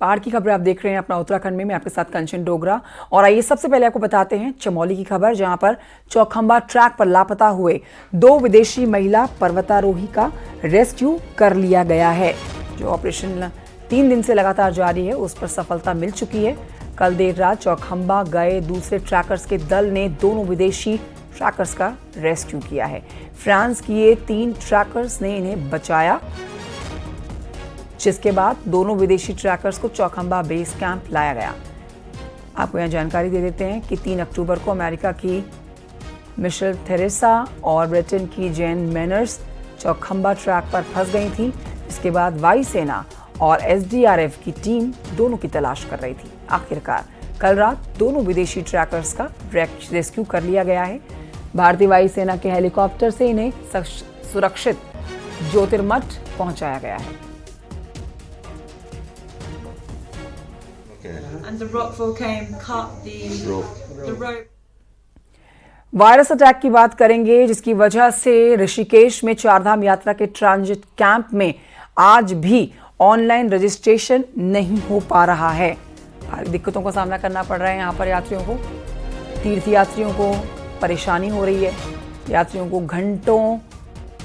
बाढ़ की खबर आप देख रहे हैं अपना उत्तराखंड में। मैं आपके साथ कंचन डोगरा। और आइए सबसे पहले आपको बताते हैं चमोली की खबर, जहां पर चौखंबा ट्रैक पर लापता हुए 2 विदेशी महिला पर्वतारोही का रेस्क्यू कर लिया गया है। जो ऑपरेशन 3 दिन से लगातार जारी है, उस पर सफलता मिल चुकी है। कल देर रात चौखंबा गए दूसरे ट्रैकर्स के दल ने दोनों विदेशी ट्रैकर्स का रेस्क्यू किया है। फ्रांस की ये 3 ट्रैकर्स ने इन्हें बचाया, जिसके बाद दोनों विदेशी ट्रैकर्स को चौखंबा बेस कैंप लाया गया। आपको यहां जानकारी दे देते हैं कि 3 अक्टूबर को अमेरिका की मिशेल थेरेसा और ब्रिटेन की जेन मैनर्स चौखंबा ट्रैक पर फंस गई थी, जिसके बाद वायुसेना और एसडीआरएफ की टीम दोनों की तलाश कर रही थी। आखिरकार कल रात दोनों विदेशी ट्रैकर्स का रेस्क्यू कर लिया गया है। भारतीय वायुसेना के हेलीकॉप्टर से इन्हें सुरक्षित ज्योतिर्मठ पहुंचाया गया है। And the rockfall came, cut the rope. Virus attack की बात करेंगे, जिसकी वजह से ऋषिकेश में चारधाम यात्रा के ट्रांजिट कैंप में आज भी ऑनलाइन रजिस्ट्रेशन नहीं हो पा रहा है। भारी दिक्कतों का सामना करना पड़ रहा है यहाँ पर यात्रियों को। तीर्थयात्रियों को परेशानी हो रही है। यात्रियों को घंटों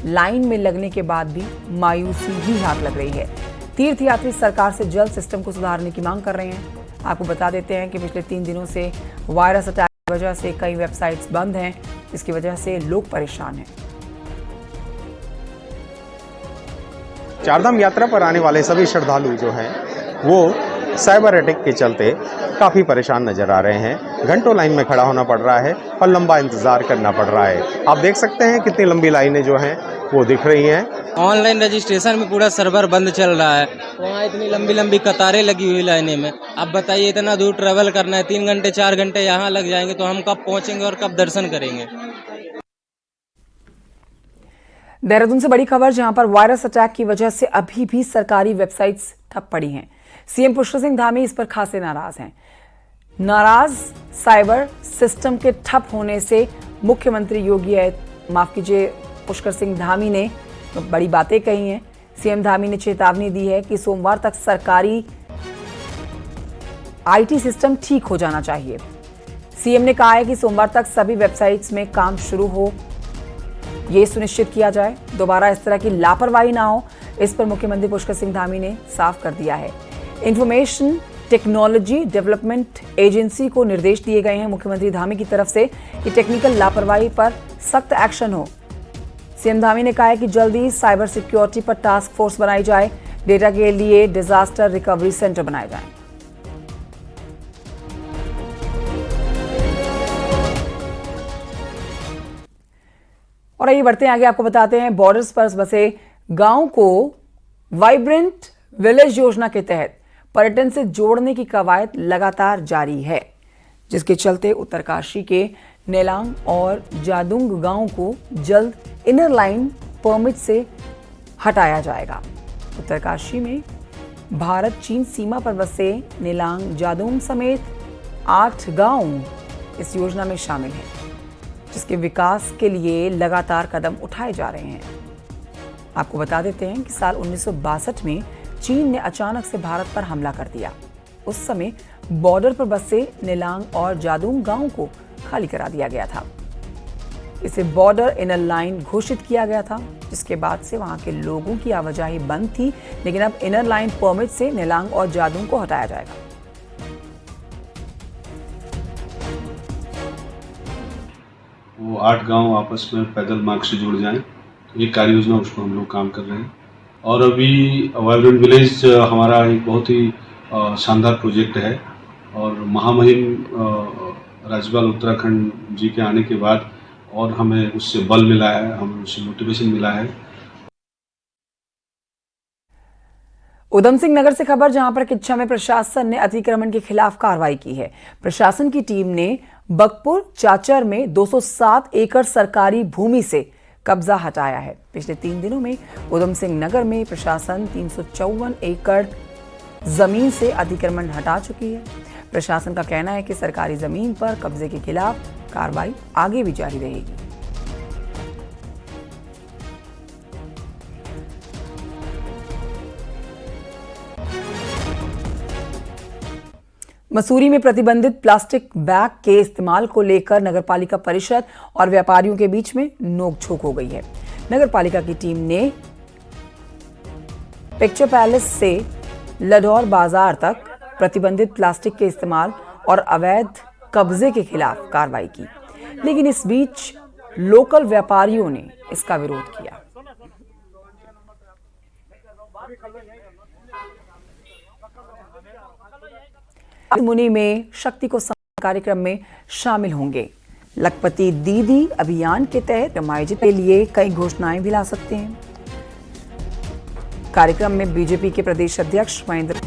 लाइन में लगने के बाद भी मायूसी ही हाथ लग रही है। तीर्थयात्री सरकार से जल्द सिस्टम को सुधारने की मांग कर रहे हैं। आपको बता देते हैं कि पिछले 3 दिनों से वायरस अटैक की वजह से कई वेबसाइट्स बंद हैं, जिसकी वजह से लोग परेशान हैं। चारधाम यात्रा पर आने वाले सभी श्रद्धालु जो हैं वो साइबर अटैक के चलते काफ़ी परेशान नजर आ रहे हैं। घंटों लाइन में खड़ा होना पड़ रहा है और लंबा इंतजार करना पड़ रहा है। आप देख सकते हैं कितनी लंबी लाइनें जो हैं वो दिख रही हैं। ऑनलाइन रजिस्ट्रेशन में पूरा सर्वर बंद चल रहा है। वहाँ इतनी लंबी लंबी कतारें लगी हुई लाइनें में। अब बताइए, इतना दूर ट्रेवल करना है, 3 घंटे 4 घंटे यहाँ लग जाएंगे, तो हम कब पहुँचेंगे और कब दर्शन करेंगे। देहरादून से बड़ी खबर, जहां पर वायरस अटैक की वजह से अभी भी सरकारी वेबसाइट्स ठप पड़ी हैं। सीएम पुष्कर सिंह धामी इस पर खासे नाराज हैं। नाराज साइबर सिस्टम के ठप होने से मुख्यमंत्री पुष्कर सिंह धामी ने बड़ी बातें कही हैं। सीएम धामी ने चेतावनी दी है कि सोमवार तक सरकारी आईटी सिस्टम ठीक हो जाना चाहिए। सीएम ने कहा है कि सोमवार तक सभी वेबसाइट्स में काम शुरू हो, यह सुनिश्चित किया जाए, दोबारा इस तरह की लापरवाही ना हो। इस पर मुख्यमंत्री पुष्कर सिंह धामी ने साफ कर दिया है। इंफॉर्मेशन टेक्नोलॉजी डेवलपमेंट एजेंसी को निर्देश दिए गए हैं मुख्यमंत्री धामी की तरफ से कि टेक्निकल लापरवाही पर सख्त एक्शन हो। सीएम धामी ने कहा है कि जल्दी साइबर सिक्योरिटी पर टास्क फोर्स बनाई जाए, डेटा के लिए डिजास्टर रिकवरी सेंटर बनाए जाएं। और आइए बढ़ते हैं आगे, आपको बताते हैं बॉर्डर्स पर बसे गांव को वाइब्रेंट विलेज योजना के तहत पर्यटन से जोड़ने की कवायद लगातार जारी है, जिसके चलते उत्तरकाशी के नेलांग और जादुंग गांव को जल्द इनर लाइन परमिट से हटाया जाएगा। उत्तरकाशी में भारत चीन सीमा पर बसे नेलांग जादुंग समेत 8 गांव इस योजना में शामिल हैं, जिसके विकास के लिए लगातार कदम उठाए जा रहे हैं। आपको बता देते हैं कि साल 1962 में चीन ने अचानक से भारत पर हमला कर दिया। उस समय बॉर्डर पर बसे नेलांग और जादुंग गांव को खाली करा दिया गया था। इसे बॉर्डर इनर लाइन घोषित किया गया था, जिसके बाद से वहां के लोगों की आवाजाही बंद थी, लेकिन अब इनर लाइन परमिट से नेलांग और जादुंग को हटाया जाएगा। वो 8 गांव आपस में पैदल मार्ग से जुड़ जाएं, तो ये कार्य योजना उस पर हम लोग काम कर रहे हैं। और अभी वाइब्रेंट विलेज हमारा एक बहुत ही शानदार प्रोजेक्ट है और महामहिम राज्यपाल उत्तराखंड जी के आने के बाद और हमें उससे बल मिला है, हमें उससे मोटिवेशन मिला है। उधम सिंह नगर से खबर, जहां पर किच्छा में प्रशासन ने अतिक्रमण के खिलाफ कार्रवाई की है। प्रशासन की टीम ने बकपुर चाचर में 207 एकड़ सरकारी भूमि से कब्जा हटाया है। पिछले 3 दिनों में उधम सिंह नगर में प्रशासन 354 एकड़ जमीन से अतिक्रमण हटा चुकी है। प्रशासन का कहना है कि सरकारी जमीन पर कब्जे के खिलाफ कार्रवाई आगे भी जारी रहेगी। मसूरी में प्रतिबंधित प्लास्टिक बैग के इस्तेमाल को लेकर नगरपालिका परिषद और व्यापारियों के बीच में नोकझोंक हो गई है। नगरपालिका की टीम ने पिक्चर पैलेस से लडौर बाजार तक प्रतिबंधित प्लास्टिक के इस्तेमाल और अवैध कब्जे के खिलाफ कार्रवाई की, लेकिन इस बीच लोकल व्यापारियों ने इसका विरोध किया। मुनि में शक्ति को सम्मान कार्यक्रम में शामिल होंगे। लखपति दीदी अभियान के तहत आयोजित के लिए कई घोषणाएं भी ला सकते हैं। कार्यक्रम में बीजेपी के प्रदेश अध्यक्ष महेंद्र।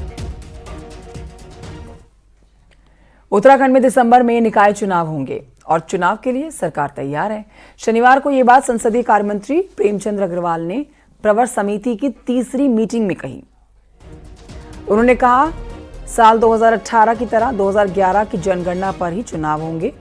उत्तराखंड में दिसंबर में निकाय चुनाव होंगे और चुनाव के लिए सरकार तैयार है। शनिवार को यह बात संसदीय कार्य मंत्री प्रेमचंद अग्रवाल ने प्रवर समिति की तीसरी मीटिंग में कही। उन्होंने कहा, साल 2018 की तरह 2011 की जनगणना पर ही चुनाव होंगे।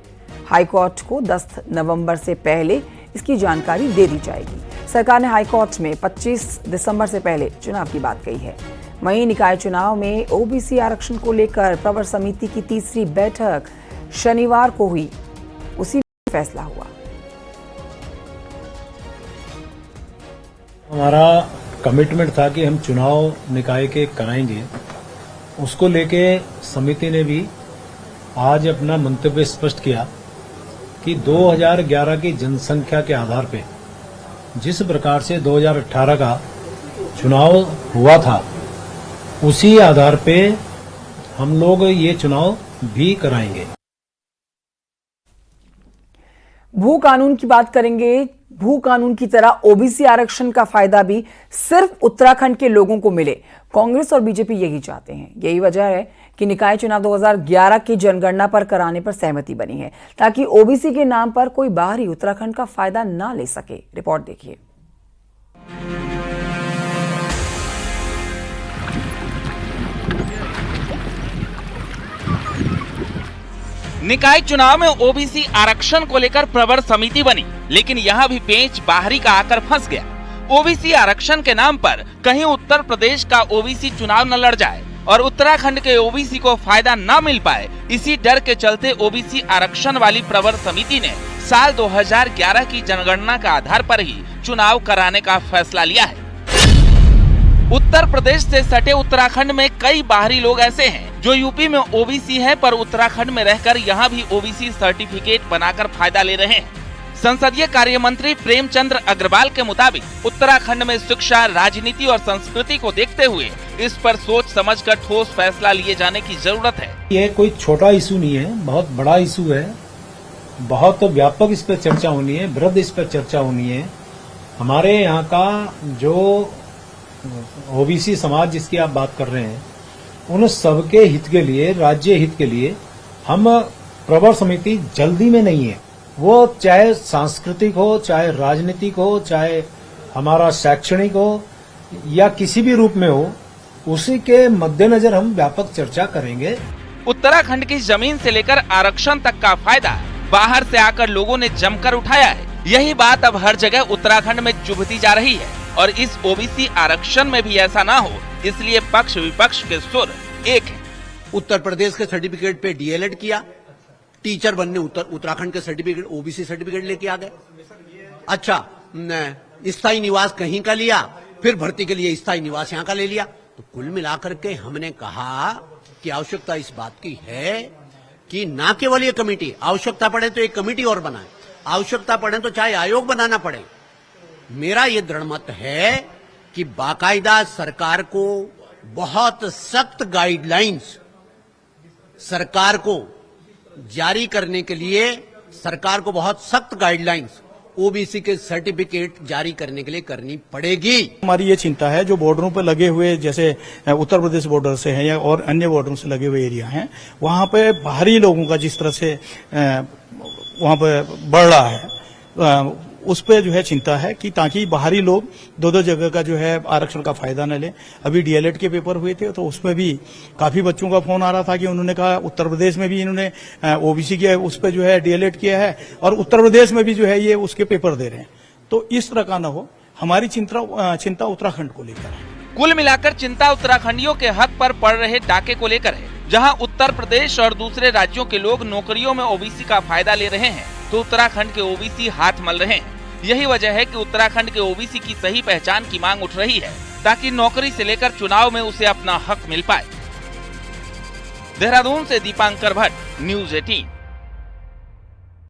हाईकोर्ट को 10 नवंबर से पहले इसकी जानकारी दे दी जाएगी। सरकार ने हाईकोर्ट में 25 दिसंबर से पहले चुनाव की बात कही है। वहीं निकाय चुनाव में ओबीसी आरक्षण को लेकर प्रवर समिति की तीसरी बैठक शनिवार को हुई, उसी में फैसला हुआ। हमारा कमिटमेंट था कि हम चुनाव निकाय के कराएंगे। उसको लेके समिति ने भी आज अपना मंतव्य स्पष्ट किया कि 2011 की जनसंख्या के आधार पे जिस प्रकार से 2018 का चुनाव हुआ था, उसी आधार पे हम लोग ये चुनाव भी कराएंगे। भू कानून की बात करेंगे। भू कानून की तरह ओबीसी आरक्षण का फायदा भी सिर्फ उत्तराखंड के लोगों को मिले। कांग्रेस और बीजेपी यही चाहते हैं। यही वजह है कि निकाय चुनाव 2011 की जनगणना पर कराने पर सहमति बनी है, ताकि ओबीसी के नाम पर कोई बाहरी उत्तराखंड का फायदा ना ले सके। रिपोर्ट देखिए। निकाय चुनाव में ओबीसी आरक्षण को लेकर प्रवर समिति बनी, लेकिन यहाँ भी पेंच बाहरी का आकर फंस गया। ओबीसी आरक्षण के नाम पर कहीं उत्तर प्रदेश का ओबीसी चुनाव न लड़ जाए और उत्तराखंड के ओबीसी को फायदा न मिल पाए, इसी डर के चलते ओबीसी आरक्षण वाली प्रवर समिति ने साल 2011 की जनगणना के आधार पर ही चुनाव कराने का फैसला लिया है। उत्तर प्रदेश से सटे उत्तराखंड में कई बाहरी लोग ऐसे हैं जो यूपी में ओबीसी है, पर उत्तराखंड में रहकर यहाँ भी ओबीसी सर्टिफिकेट बनाकर फायदा ले रहे हैं। संसदीय कार्य मंत्री प्रेमचंद अग्रवाल के मुताबिक उत्तराखंड में शिक्षा, राजनीति और संस्कृति को देखते हुए इस पर सोच समझकर ठोस फैसला लिए जाने की जरूरत है। ये कोई छोटा इशू नहीं है, बहुत बड़ा इशू है। बहुत व्यापक इस पर चर्चा होनी है, वृहद इस पर चर्चा होनी है। हमारे यहाँ का जो ओबीसी समाज जिसकी आप बात कर रहे हैं, उन सबके हित के लिए, राज्य हित के लिए हम प्रवर समिति जल्दी में नहीं है। वो चाहे सांस्कृतिक हो, चाहे राजनीतिक हो, चाहे हमारा शैक्षणिक हो या किसी भी रूप में हो, उसी के मद्देनजर हम व्यापक चर्चा करेंगे। उत्तराखंड की जमीन से लेकर आरक्षण तक का फायदा बाहर से आकर लोगों ने जमकर उठाया है। यही बात अब हर जगह उत्तराखंड में चुभती जा रही है और इस ओबीसी आरक्षण में भी ऐसा ना हो, इसलिए पक्ष विपक्ष के सुर एक है। उत्तर प्रदेश के सर्टिफिकेट पे डीएलएड किया, टीचर बनने उत्तराखंड के सर्टिफिकेट, ओबीसी सर्टिफिकेट लेके आ गए। अच्छा, स्थायी निवास कहीं का लिया, फिर भर्ती के लिए स्थायी निवास यहाँ का ले लिया। तो कुल मिलाकर के हमने कहा कि आवश्यकता इस बात की है कि न केवल ये कमेटी, आवश्यकता पड़े तो एक कमेटी और बनाए, आवश्यकता पड़े तो चाहे आयोग बनाना पड़े। मेरा ये दृढ़ मत है कि बाकायदा सरकार को बहुत सख्त गाइडलाइंस सरकार को जारी करने के लिए, सरकार को बहुत सख्त गाइडलाइंस ओबीसी के सर्टिफिकेट जारी करने के लिए करनी पड़ेगी। हमारी ये चिंता है जो बॉर्डरों पर लगे हुए, जैसे उत्तर प्रदेश बॉर्डर से हैं या और अन्य बॉर्डरों से लगे हुए एरिया हैं, वहां पे बाहरी लोगों का जिस तरह से वहां पे बढ़ रहा है, उस पे जो है चिंता है कि ताकि बाहरी लोग दो जगह का जो है आरक्षण का फायदा न लें। अभी डीएलएड के पेपर हुए थे तो उसमें भी काफी बच्चों का फोन आ रहा था कि उन्होंने कहा उत्तर प्रदेश में भी इन्होंने ओबीसी के उस पे जो है डीएलएड किया है और उत्तर प्रदेश में भी जो है ये उसके पेपर दे रहे हैं। तो इस तरह का न हो, हमारी चिंता उत्तराखंड को लेकर है। कुल मिलाकर चिंता उत्तराखंडियों के हक पर पड़ रहे डाके को लेकर है, जहां उत्तर प्रदेश और दूसरे राज्यों के लोग नौकरियों में ओबीसी का फायदा ले रहे हैं, तो उत्तराखंड के ओबीसी हाथ मल रहे हैं। यही वजह है कि उत्तराखंड के ओबीसी की सही पहचान की मांग उठ रही है, ताकि नौकरी से लेकर चुनाव में उसे अपना हक मिल पाए। देहरादून से दीपांकर भट्ट, न्यूज़ 18।